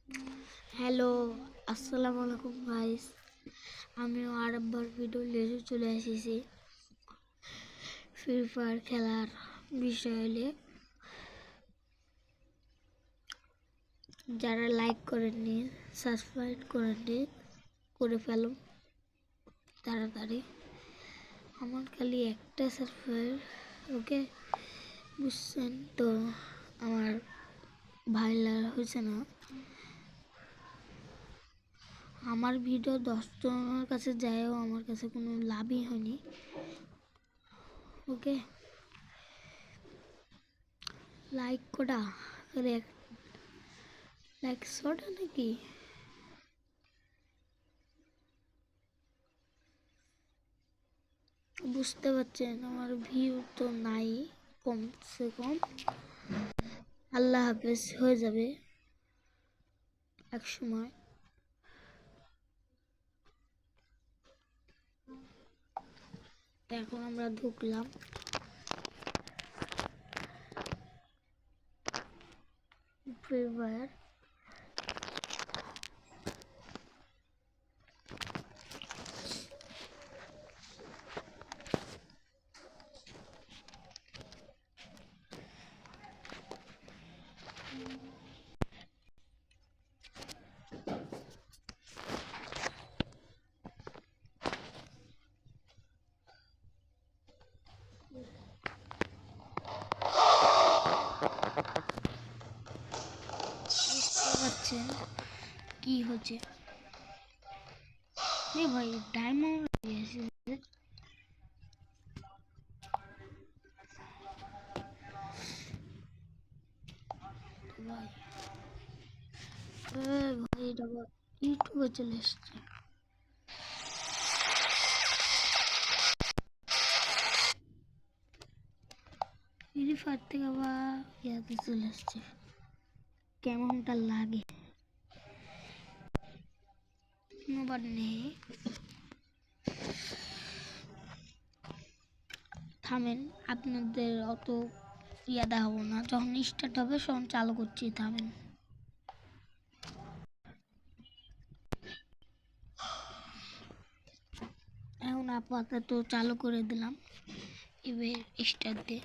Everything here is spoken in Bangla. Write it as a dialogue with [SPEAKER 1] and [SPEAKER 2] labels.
[SPEAKER 1] হ্যালো, আসসালামু আলাইকুম গাইস। আমিও আরেকবার ভিডিও নিয়ে চলে এসেছি ফ্রি ফায়ার খেলার বিষয়ে। যারা লাইক করেননি, সাবস্ক্রাইব করেননি, করে ফেলো তাড়াতাড়ি। আমার খালি একটা সাবস্ক্রাইব, ওকে বুঝছেন তো? আমার ভাইরাল হয়েছে না। আমার ভিডিও 10 জনের কাছে যায়ও আমার কাছে কোনো লাভই হয়নি। ওকে, লাইক কটা লাইক শোটা নাকি? বুঝতে পারছেন আমার ভিউ তো নাই, কমসে কম। আল্লাহ হাফেজ হয়ে যাবে এক সময়। এখন আমরা ঢুকলাম ফ্রি ফায়ার। বুঝতে পারছেন কি হচ্ছে? ভাই ডায়মন্ড ভাই, ভাই এটা ইউটিউবে চলে এসছে। ফ্রি ফায়ার থেকে আবার ইয়াতে চলে এসছে। কেমনটা লাগে কোনোবার নেই। থামেন, আপনাদের অত ইয়াদা হবো না। যখন স্টার্ট হবে তখন চালু করছি, থামেন। এখন আপাতত চালু করে দিলাম, এবার স্টার্ট দিয়ে